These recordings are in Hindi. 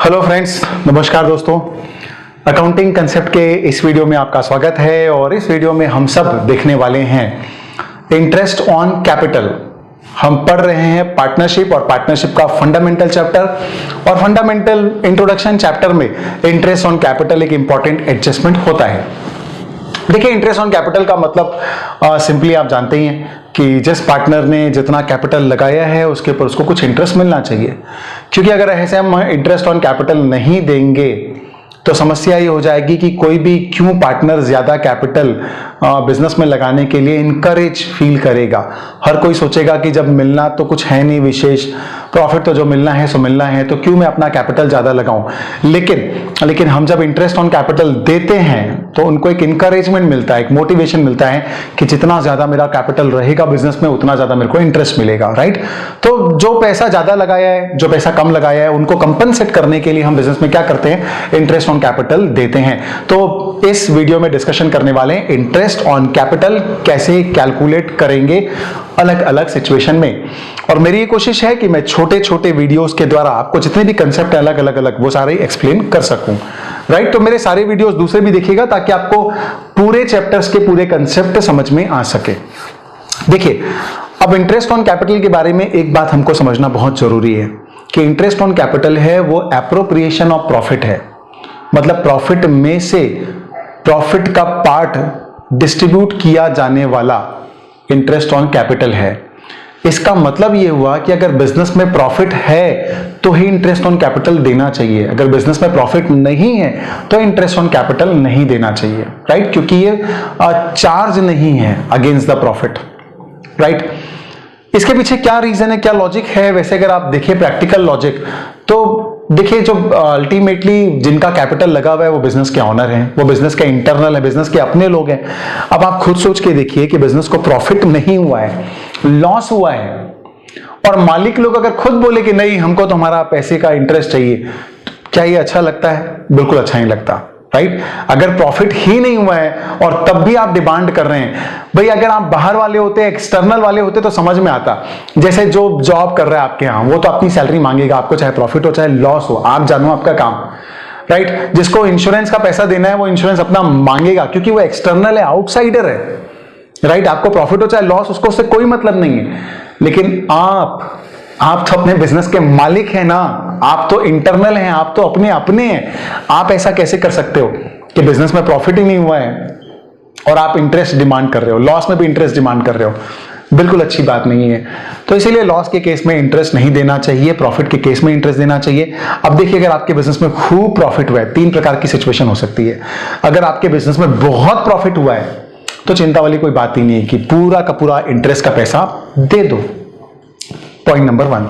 हेलो फ्रेंड्स, नमस्कार दोस्तों। अकाउंटिंग कंसेप्ट के इस वीडियो में आपका स्वागत है और इस वीडियो में हम सब देखने वाले हैं इंटरेस्ट ऑन कैपिटल। हम पढ़ रहे हैं पार्टनरशिप और पार्टनरशिप का फंडामेंटल चैप्टर, और फंडामेंटल इंट्रोडक्शन चैप्टर में इंटरेस्ट ऑन कैपिटल एक इंपॉर्टेंट एडजस्टमेंट होता है। देखिए, इंटरेस्ट ऑन कैपिटल का मतलब सिंपली आप जानते ही हैं कि जिस पार्टनर ने जितना कैपिटल लगाया है उसके ऊपर उसको कुछ इंटरेस्ट मिलना चाहिए। क्योंकि अगर ऐसे हम इंटरेस्ट ऑन कैपिटल नहीं देंगे तो समस्या ये हो जाएगी कि कोई भी क्यों पार्टनर ज्यादा कैपिटल बिजनेस में लगाने के लिए इनकरेज फील करेगा। हर कोई सोचेगा कि जब मिलना तो कुछ है नहीं विशेष, प्रॉफिट तो जो मिलना है सो मिलना है, तो क्यों मैं अपना कैपिटल ज्यादा लगाऊं। लेकिन हम जब इंटरेस्ट ऑन कैपिटल देते हैं तो उनको एक इंकरेजमेंट मिलता है, एक मोटिवेशन मिलता है कि जितना ज्यादा मेरा कैपिटल रहेगा बिजनेस में उतना ज्यादा मेरे को इंटरेस्ट मिलेगा। राइट। तो जो पैसा ज्यादा लगाया है, जो पैसा कम लगाया है, उनको कंपनसेट करने के लिए हम बिजनेस में क्या करते हैं, इंटरेस्ट ऑन कैपिटल देते हैं। तो इस वीडियो में डिस्कशन करने वाले हैं इंटरेस्ट ऑन कैपिटल कैसे कैलकुलेट करेंगे अलग अलग सिचुएशन में। और मेरी कोशिश है कि मैं छोटे छोटे वीडियोस के द्वारा आपको जितने भी कंसेप्ट अलग अलग वो सारे एक्सप्लेन कर सकूं। राइट। तो मेरे सारे वीडियोस दूसरे भी देखिएगा ताकि आपको पूरे चैप्टर्स के पूरे कंसेप्ट समझ में आ सके। देखिए, अब इंटरेस्ट ऑन कैपिटल के बारे में एक बात हमको समझना बहुत जरूरी है कि इंटरेस्ट ऑन कैपिटल है वो एप्रोप्रिएशन ऑफ प्रॉफिट है। मतलब प्रॉफिट में से प्रॉफिट का पार्ट डिस्ट्रीब्यूट किया जाने वाला इंटरेस्ट ऑन कैपिटल है। इसका मतलब यह हुआ कि अगर बिजनेस में प्रॉफिट है तो ही इंटरेस्ट ऑन कैपिटल देना चाहिए, अगर बिजनेस में प्रॉफिट नहीं है तो इंटरेस्ट ऑन कैपिटल नहीं देना चाहिए। राइट। क्योंकि ये चार्ज नहीं है अगेंस्ट द प्रॉफिट। राइट। इसके पीछे क्या रीजन है, क्या लॉजिक है? वैसे अगर आप देखिए प्रैक्टिकल लॉजिक, तो देखिए जो अल्टीमेटली जिनका कैपिटल लगा हुआ है वो बिजनेस के ऑनर हैं, वो बिजनेस के इंटरनल है, बिजनेस के अपने लोग हैं। अब आप खुद सोच के देखिए कि बिजनेस को प्रॉफिट नहीं हुआ है, लॉस हुआ है, और मालिक लोग अगर खुद बोले कि नहीं हमको तो हमारा पैसे का इंटरेस्ट चाहिए, क्या ये अच्छा लगता है? बिल्कुल अच्छा नहीं लगता। राइट। अगर प्रॉफिट ही नहीं हुआ है और तब भी आप डिमांड कर रहे हैं, भाई अगर आप बाहर वाले होते, एक्सटर्नल वाले होते तो समझ में आता। जैसे जो जॉब कर रहा है आपके यहाँ, वो तो अपनी सैलरी मांगेगा आपको, चाहे प्रॉफिट हो चाहे लॉस हो, आप जानो आपका काम। राइट। जिसको इंश्योरेंस का पैसा देना है वो इंश्योरेंस अपना मांगेगा क्योंकि वो एक्सटर्नल है, आउटसाइडर है। राइट। आपको प्रॉफिट हो चाहे लॉस, उसको उससे कोई मतलब नहीं है। लेकिन आप तो अपने बिजनेस के मालिक हैं ना, आप तो इंटरनल हैं, आप तो अपने हैं। आप ऐसा कैसे कर सकते हो कि बिजनेस में प्रॉफिट ही नहीं हुआ है और आप इंटरेस्ट डिमांड कर रहे हो, लॉस में भी इंटरेस्ट डिमांड कर रहे हो? बिल्कुल अच्छी बात नहीं है। तो इसीलिए लॉस के केस में इंटरेस्ट नहीं देना चाहिए, प्रॉफिट के केस में इंटरेस्ट देना चाहिए। अब देखिए, अगर आपके बिजनेस में खूब प्रॉफिट हुआ है, 3 प्रकार की सिचुएशन हो सकती है। अगर आपके बिजनेस में बहुत प्रॉफिट हुआ है तो चिंता वाली कोई बात ही नहीं है कि पूरा का पूरा इंटरेस्ट का पैसा दे दो। Point number 1.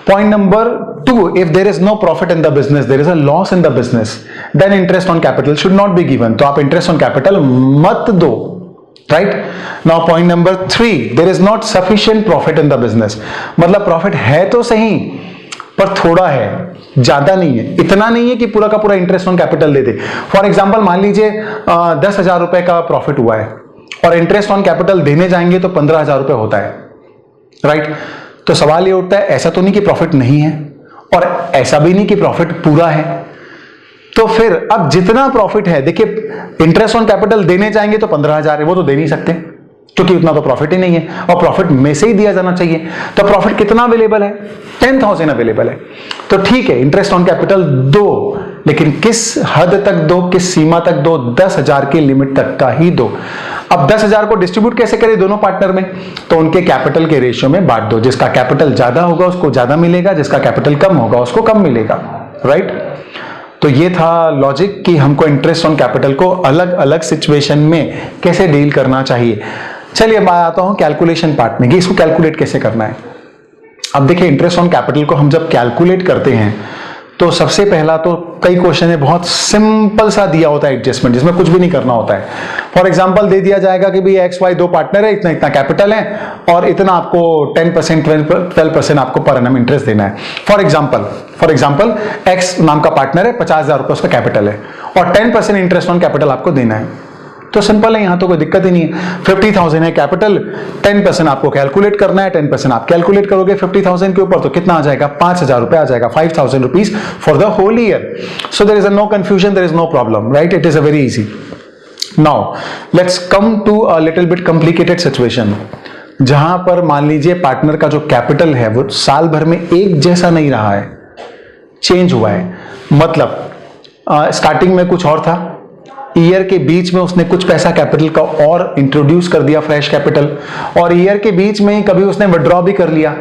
Point number 2, if there is no profit in the business, there is a loss in the business, then interest on capital should not be given. तो आप interest on capital मत दो. Right? Now point number 3, there is not sufficient profit in the business. मतलब प्रॉफिट है तो सही पर थोड़ा है, ज्यादा नहीं है, इतना नहीं है कि पूरा का पूरा interest on capital they they. For example मान लीजिए 10,000 रुपए का प्रॉफिट हुआ है और इंटरेस्ट ऑन कैपिटल देने जाएंगे तो 15,000 रुपए होता है। राइट। तो सवाल ये उठता है, ऐसा तो नहीं कि प्रॉफिट नहीं है और ऐसा भी नहीं कि प्रॉफिट पूरा है। तो फिर अब जितना प्रॉफिट है, देखिए इंटरेस्ट ऑन कैपिटल देने जाएंगे तो 15,000 है, वो तो दे नहीं सकते क्योंकि उतना तो प्रॉफिट ही नहीं है, और प्रॉफिट में से ही दिया जाना चाहिए। तो प्रॉफिट कितना अवेलेबल है? 10,000 अवेलेबल है। तो ठीक है, इंटरेस्ट ऑन कैपिटल दो, लेकिन किस हद तक दो, किस सीमा तक दो? 10,000 की लिमिट तक का ही दो। अब 10,000 को डिस्ट्रीब्यूट कैसे करें दोनों पार्टनर में? तो उनके कैपिटल के रेशियो में बांट दो। जिसका कैपिटल ज्यादा होगा उसको ज्यादा मिलेगा, जिसका कैपिटल कम होगा उसको कम मिलेगा। राइट। तो ये था लॉजिक कि हमको इंटरेस्ट ऑन कैपिटल को अलग अलग सिचुएशन में कैसे डील करना चाहिए। चलिए अब आता हूं कैलकुलेशन पार्ट में कि इसको कैलकुलेट कैसे करना है। अब देखिए, इंटरेस्ट ऑन कैपिटल को हम जब कैलकुलेट करते हैं तो सबसे पहला तो कई क्वेश्चन है, बहुत सिंपल सा दिया होता है एडजस्टमेंट, जिसमें कुछ भी नहीं करना होता है। फॉर एग्जांपल दे दिया जाएगा कि भाई XY 2 पार्टनर है, इतना इतना कैपिटल है और इतना आपको 10% 12% आपको पर एनम इंटरेस्ट देना है। फॉर एग्जांपल X नाम का पार्टनर है, 50,000 रुपए उसका कैपिटल है और 10% इंटरेस्ट ऑन कैपिटल आपको देना है। तो सिंपल है, यहां तो कोई दिक्कत ही नहीं है। 50,000 है कैपिटल, 10% आपको कैलकुलेट करना है, 10% आप कैलकुलेट करोगे 50,000 के ऊपर तो कितना आ जाएगा, 5,000 रुपए आ जाएगा, 5,000 rupees for the whole year. So there is no confusion, there is no problem, right? It is a very easy. Now let's come to a little bit complicated situation, जहां पर मान लीजिए पार्टनर का जो कैपिटल है वो साल भर में एक जैसा नहीं रहा है, चेंज हुआ है। मतलब स्टार्टिंग में कुछ और था, ईयर के बीच में उसने कुछ पैसा कैपिटल का और इंट्रोड्यूस कर दिया, फ्रेश कैपिटल, और ईयर के बीच में ही कभी उसने विड्रॉ भी कर लिया।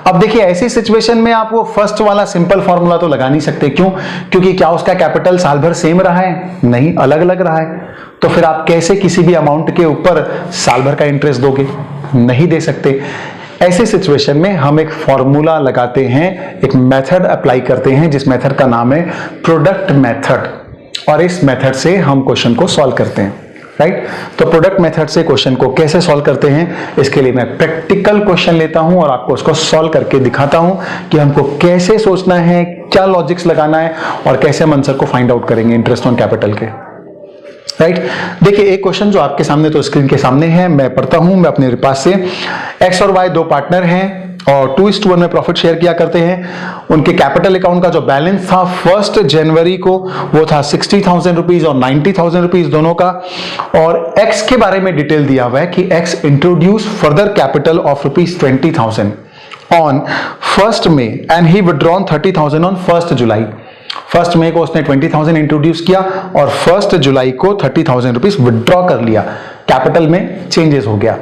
अब देखिए ऐसी सिचुएशन में आप वो फर्स्ट वाला सिंपल फॉर्मूला तो लगा नहीं सकते। क्यों? क्योंकि क्या उसका कैपिटल साल भर सेम रहा है? नहीं, अलग अलग रहा है। तो फिर आप कैसे किसी भी अमाउंट के ऊपर साल भर का इंटरेस्ट दोगे? नहीं दे सकते। ऐसे सिचुएशन में हम एक फॉर्मूला लगाते हैं, एक मेथड अप्लाई करते हैं, जिस मेथड का नाम है प्रोडक्ट मेथड, और इस मेथड से हम क्वेश्चन को सॉल्व करते हैं, राइट? तो प्रोडक्ट मेथड से क्वेश्चन को कैसे सॉल्व करते हैं, इसके लिए मैं प्रैक्टिकल क्वेश्चन लेता हूं और आपको उसको सॉल्व करके दिखाता हूं कि हमको कैसे सोचना है, क्या लॉजिक्स लगाना है, और कैसे हम आंसर को फाइंड आउट करेंगे इंटरेस्ट ऑन कैपिटल के, राइट? देखिए एक क्वेश्चन जो आपके सामने तो स्क्रीन के सामने है, मैं पढ़ता हूं, मैं अपने पास से। एक्स और वाई दो पार्टनर हैं और 2:1 में प्रॉफिट शेयर किया करते हैं। उनके कैपिटल अकाउंट का जो बैलेंस था 1 जनवरी को वो था 60,000 रुपीज और 90,000 रुपीज दोनों का। और एक्स के बारे में डिटेल दिया हुआ है कि X introduce further capital of rupees 20,000 on 1 May and he withdrawn 30,000 on 1 July. 1 मई को उसने 20,000 इंट्रोड्यूस किया और 1 जुलाई को 30,000 रुपीज विड्रॉ कर लिया, कैपिटल में चेंजेस हो गया।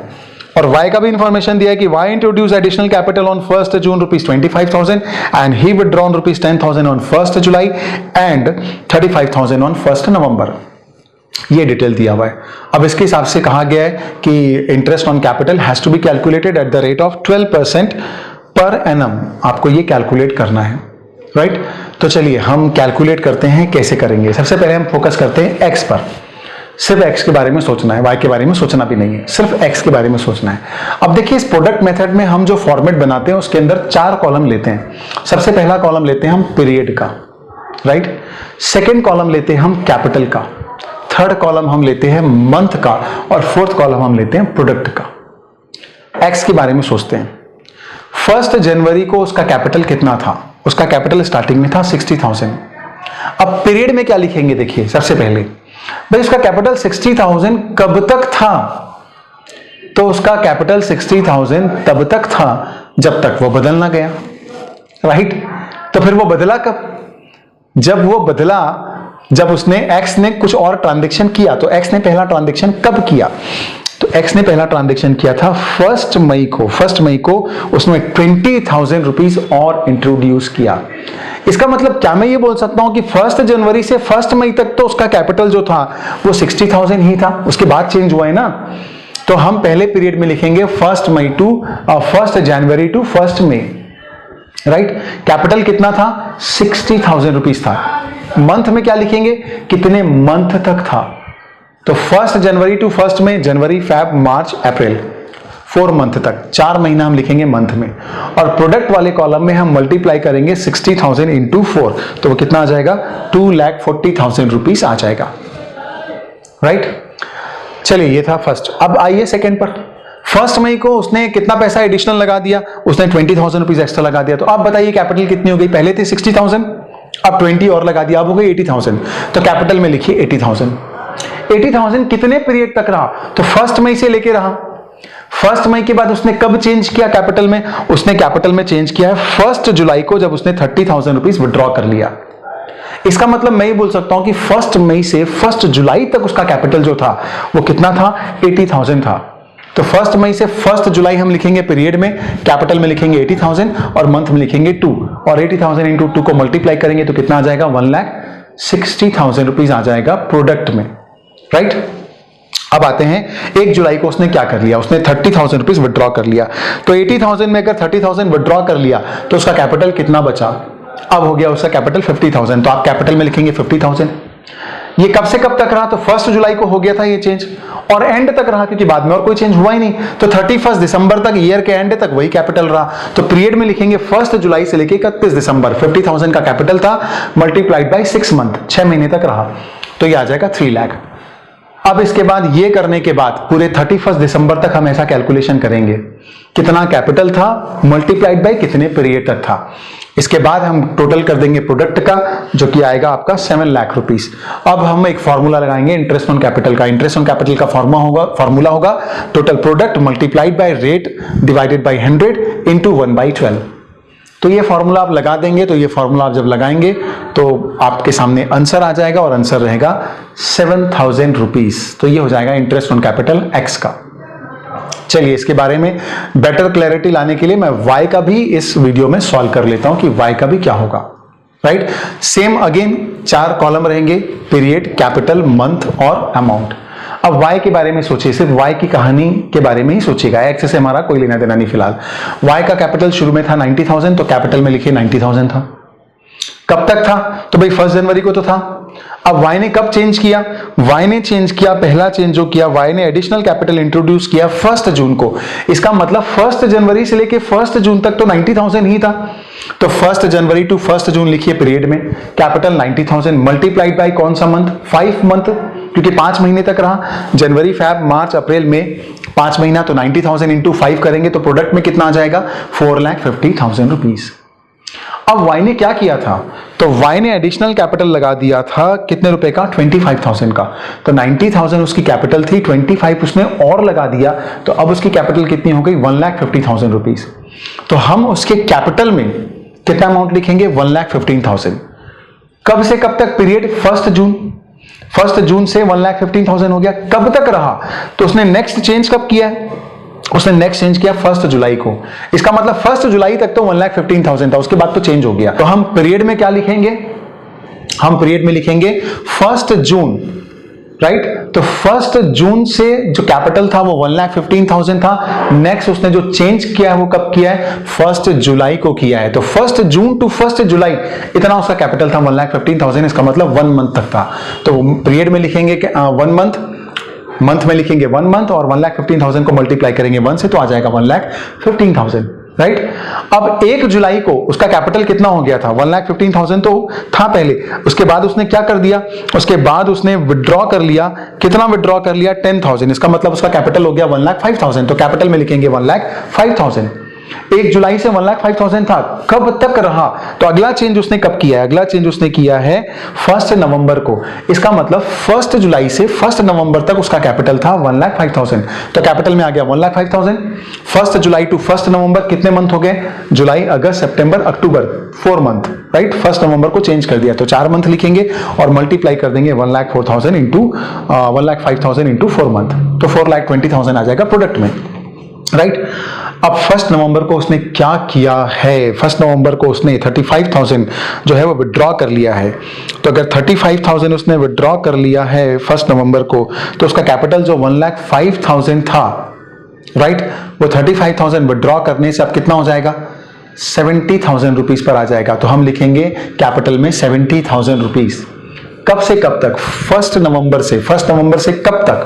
और वाई का भी इंफॉर्मेशन दिया है कि Y introduce additional capital on 1 June rupees 25,000 and he withdrawn rupees 10,000 on 1 July and 35,000 on 1 November. ये डिटेल दिया हुआ है। अब इसके हिसाब से कहा गया है कि interest on capital has to be calculated at the rate of 12% per annum. आपको ये कैलकुलेट करना है, राइट? तो चलिए हम कैलकुलेट करते हैं, कैसे करेंगे। सबसे पहले हम फोकस करते हैं एक्स पर। सिर्फ एक्स के बारे में सोचना है, वाई के बारे में सोचना भी नहीं है, सिर्फ एक्स के बारे में सोचना है। अब देखिए इस प्रोडक्ट मेथड में हम जो फॉर्मेट बनाते हैं उसके अंदर 4 कॉलम लेते हैं। सबसे पहला कॉलम लेते हैं हम पीरियड का, राइट? सेकेंड कॉलम लेते हैं हम कैपिटल का, थर्ड कॉलम हम लेते हैं मंथ का, और फोर्थ कॉलम हम लेते हैं प्रोडक्ट का। एक्स के बारे में सोचते हैं। 1 जनवरी को उसका कैपिटल कितना था? उसका कैपिटल स्टार्टिंग में था 60,000। अब पीरियड में क्या लिखेंगे? देखिए सबसे पहले भाई उसका कैपिटल 60,000 कब तक था? तो उसका कैपिटल 60,000 तब तक था जब तक वो बदल ना गया, राइट? तो फिर वो बदला कब? जब वो बदला, जब उसने एक्स ने कुछ और ट्रांजैक्शन किया। तो एक्स ने पहला ट्रांजैक्शन कब किया? तो एक्स ने पहला ट्रांजैक्शन किया था 1 मई को। 1 मई को उसने 20,000 रुपीज और इंट्रोड्यूस किया। इसका मतलब क्या मैं ये बोल सकता हूं कि 1 जनवरी से 1 मई तक तो उसका कैपिटल जो था वो 60,000 ही था, उसके बाद चेंज हुआ है ना? तो हम पहले पीरियड में लिखेंगे 1 जनवरी टू 1 मई, राइट? कैपिटल कितना था? 60,000 रुपीज था। मंथ में क्या लिखेंगे? कितने मंथ तक था? तो 1 जनवरी टू 1 मई, जनवरी, फैब, मार्च, अप्रैल, 4 मंथ तक, 4 महीना हम लिखेंगे मंथ में। और प्रोडक्ट वाले कॉलम में हम मल्टीप्लाई करेंगे 60,000 इंटू 4, तो वो कितना आ जाएगा? 2,40,000 रुपीज आ जाएगा, राइट? चलिए ये था फर्स्ट। अब आइए सेकेंड पर। 1 मई को उसने कितना पैसा एडिशनल लगा दिया? उसने 20,000 रुपीज एक्स्ट्रा लगा दिया। तो आप बताइए कैपिटल कितनी हो गई? पहले थी 60,000, अब 20 और लगा दिया, अब हो गई 80,000। तो कैपिटल में लिखिए 80,000। 80,000 कितने पीरियड तक रहा? तो 1 मई से लेके रहा। 1 मई के बाद उसने कब चेंज किया कैपिटल में? उसने कैपिटल में चेंज किया है 1 जुलाई को, जब उसने 30,000 रुपीज विड्रॉ कर लिया। इसका मतलब मैं ये बोल सकता हूं कि 1 मई से 1 जुलाई तक उसका कैपिटल जो था वो कितना था? 80,000 था। तो 1 मई से 1 जुलाई हम लिखेंगे पीरियड में, कैपिटल में लिखेंगे 80,000 और मंथ में लिखेंगे 2, और 80,000 इंटू 2 को मल्टीप्लाई करेंगे तो कितना आ जाएगा? 1,60,000 रुपीज आ जाएगा प्रोडक्ट में, राइट? अब आते हैं 1 जुलाई को उसने क्या कर लिया? उसने 30,000 रुपीज विड्रॉ कर लिया। तो 80,000 में अगर 30,000 विड्रॉ कर लिया तो उसका कैपिटल कितना बचा? अब हो गया उसका कैपिटल 50,000, तो आप कैपिटल में लिखेंगे 50,000। ये कब से कब तक रहा? तो 1 जुलाई को हो गया था ये चेंज, और एंड तक रहा क्योंकि बाद में और कोई चेंज हुआ ही नहीं। तो 31 दिसंबर तक, ईयर के एंड तक वही कैपिटल रहा। तो पीरियड में लिखेंगे 1 जुलाई से लेकर 31 दिसंबर। 50,000 का कैपिटल था, मल्टीप्लाइड बाय 6 मंथ, 6 महीने तक रहा, तो ये आ जाएगा 3 लाख। अब इसके बाद ये करने के बाद पूरे 31 दिसंबर तक हम ऐसा कैलकुलेशन करेंगे, कितना कैपिटल था मल्टीप्लाइड बाय कितने पीरियड तक था। इसके बाद हम टोटल कर देंगे प्रोडक्ट का, जो कि आएगा आपका 7 लाख रुपीस। अब हम एक फॉर्मूला लगाएंगे इंटरेस्ट ऑन कैपिटल का। इंटरेस्ट ऑन कैपिटल का फॉर्मूला होगा total product multiplied by rate divided by 100 into 1/12। तो ये फॉर्मूला आप लगा देंगे, तो ये फॉर्मूला आप जब लगाएंगे तो आपके सामने आंसर आ जाएगा और आंसर रहेगा 7000 रुपीज। तो ये हो जाएगा इंटरेस्ट ऑन कैपिटल एक्स का। चलिए इसके बारे में बेटर क्लैरिटी लाने के लिए मैं y का भी इस वीडियो में सॉल्व कर लेता हूं कि y का भी क्या होगा। राइट, सेम अगेन 4 कॉलम रहेंगे, पीरियड, कैपिटल, मंथ और अमाउंट। अब y के बारे में सोचिए, सिर्फ y की कहानी के बारे में ही सोचिएगा, x से हमारा कोई लेना देना नहीं फिलहाल। y का कैपिटल शुरू में था 90,000, तो कैपिटल में लिखिए 90,000 था। कब तक था? तो भाई 1 जनवरी को तो था। अब y ने कब चेंज किया? y ने चेंज किया, पहला चेंज जो किया, y ने एडिशनल कैपिटल इंट्रोड्यूस किया 1 जून को। इसका मतलब 1 जनवरी से लेके 1 जून तक तो 90,000 ही था। तो 1 जनवरी टू 1 जून लिखिए पीरियड में, कैपिटल 90,000 मल्टीप्लाइड बाय कौन सा मंथ? 5 मंथ, क्योंकि 5 महीने तक रहा, जनवरी, फैब, मार्च, अप्रैल, मई, 5 महीना। तो 90,000 इंटू 5 करेंगे तो प्रोडक्ट में कितना आ जाएगा? 4,50,000 रुपीज। अब y ने क्या किया था? तो y ने एडिशनल कैपिटल लगा दिया था कितने रुपए का? 25,000 का। तो 90,000 उसकी कैपिटल थी, 25 उसने और लगा दिया, तो अब उसकी कैपिटल कितनी हो गई? 1,50,000 रुपीज। तो हम उसके कैपिटल में कितना अमाउंट लिखेंगे? 1,15,000। कब से कब तक पीरियड? 1 जून। 1 जून से 1,15,000 हो गया। कब तक रहा? तो उसने नेक्स्ट चेंज कब किया है? उसने नेक्स्ट चेंज किया 1 जुलाई को। इसका मतलब 1 जुलाई तक तो 1,15,000 था, उसके बाद तो चेंज हो गया। तो हम पीरियड में क्या लिखेंगे? हम पीरियड में लिखेंगे 1 जून। राइट, तो 1 जून से जो कैपिटल था वो 1,15,000 था। नेक्स्ट उसने जो चेंज किया है वो कब किया है? 1 जुलाई को किया है। तो 1 जून टू 1 जुलाई इतना उसका कैपिटल था 1,15,000। इसका मतलब 1 मंथ तक था। तो पीरियड में लिखेंगे 1 मंथ, मंथ में लिखेंगे 1 मंथ और 1,15,000 को मल्टीप्लाई करेंगे 1 से, तो आ जाएगा 1,15,000। राइट, अब 1 जुलाई को उसका कैपिटल कितना हो गया था? 1,15,000 तो था पहले। उसके बाद उसने क्या कर दिया? उसके बाद उसने विड्रॉ कर लिया। कितना विड्रॉ कर लिया? 10,000। इसका मतलब उसका कैपिटल हो गया 1,05,000। तो कैपिटल में लिखेंगे 1,05,000। 1 जुलाई से 1,05,000 था, कब तक रहा? तो अगला चेंज उसने कब किया है? अगला चेंज उसने किया है 1 नवंबर को। इसका मतलब 1 जुलाई से 1 नवंबर तक उसका कैपिटल था 1,05,000। तो कैपिटल में आ गया 1,05,000। 1 जुलाई टू 1 नवंबर कितने मंथ हो गए? जुलाई, अगस्त, सितंबर, अक्टूबर, 4 मंथ। राइट, 1 नवंबर को चेंज कर दिया, तो 4 मंथ लिखेंगे और मल्टीप्लाई कर देंगे 1,04,000 इंटू 1,05,000 इंटू 4 मंथ, तो 4,20,000 आ जाएगा प्रोडक्ट में। राइट, अब 1 नवंबर को उसने क्या किया है? 1 नवंबर को उसने 35,000 जो है वो विड्रॉ कर लिया है। तो अगर 35,000 उसने विड्रॉ कर लिया है 1 नवंबर को, तो उसका कैपिटल जो 1,05,000 था, राइट, वो 35,000 विड्रॉ करने से अब कितना हो जाएगा? 70,000 रुपीज पर आ जाएगा। तो हम लिखेंगे कैपिटल में 70,000 रुपीज। कब से कब तक? 1 नवंबर से। 1 नवंबर से कब तक?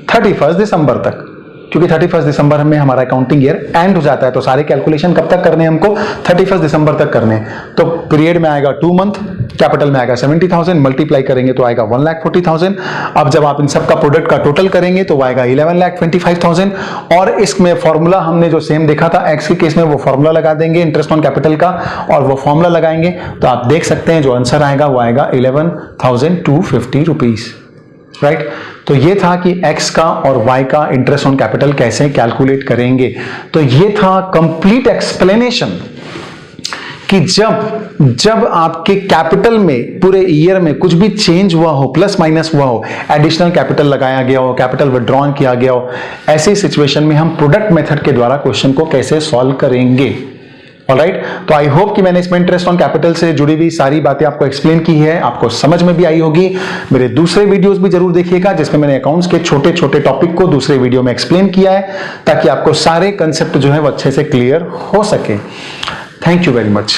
31 दिसंबर तक, क्योंकि 31 दिसंबर में हमारा अकाउंटिंग ईयर एंड हो जाता है। तो सारे कैलकुलेशन कब तक करने हैं हमको? 31 दिसंबर तक करने हैं। तो पीरियड में आएगा 2 मंथ, कैपिटल में आएगा 70,000, मल्टीप्लाई करेंगे तो आएगा 1,40,000। अब जब आप इन सब का प्रोडक्ट का टोटल करेंगे तो आएगा 11,25,000। और इसमें फॉर्मूला हमने जो सेम देखा था एक्स के केस में, वो फॉर्मूला लगा देंगे इंटरेस्ट ऑन कैपिटल का, और वो फॉर्मूला लगाएंगे तो आप देख सकते हैं जो आंसर आएगा वो आएगा 11,250 रुपीज। राइट, तो ये था कि x का और y का इंटरेस्ट ऑन कैपिटल कैसे कैलकुलेट करेंगे। तो ये था कंप्लीट एक्सप्लेनेशन कि जब आपके कैपिटल में पूरे ईयर में कुछ भी चेंज हुआ हो, प्लस माइनस हुआ हो, एडिशनल कैपिटल लगाया गया हो, कैपिटल विड्रॉन किया गया हो, ऐसी सिचुएशन में हम प्रोडक्ट मेथड के द्वारा क्वेश्चन को कैसे सॉल्व करेंगे। ऑलराइट, तो आई होप कि मैंने इसमें इंटरेस्ट ऑन कैपिटल से जुड़ी हुई सारी बातें आपको एक्सप्लेन की है, आपको समझ में भी आई होगी। मेरे दूसरे वीडियोस भी जरूर देखिएगा जिसमें मैंने अकाउंट्स के छोटे छोटे टॉपिक को दूसरे वीडियो में एक्सप्लेन किया है, ताकि आपको सारे कंसेप्ट जो है वो अच्छे से क्लियर हो सके। Thank you very much.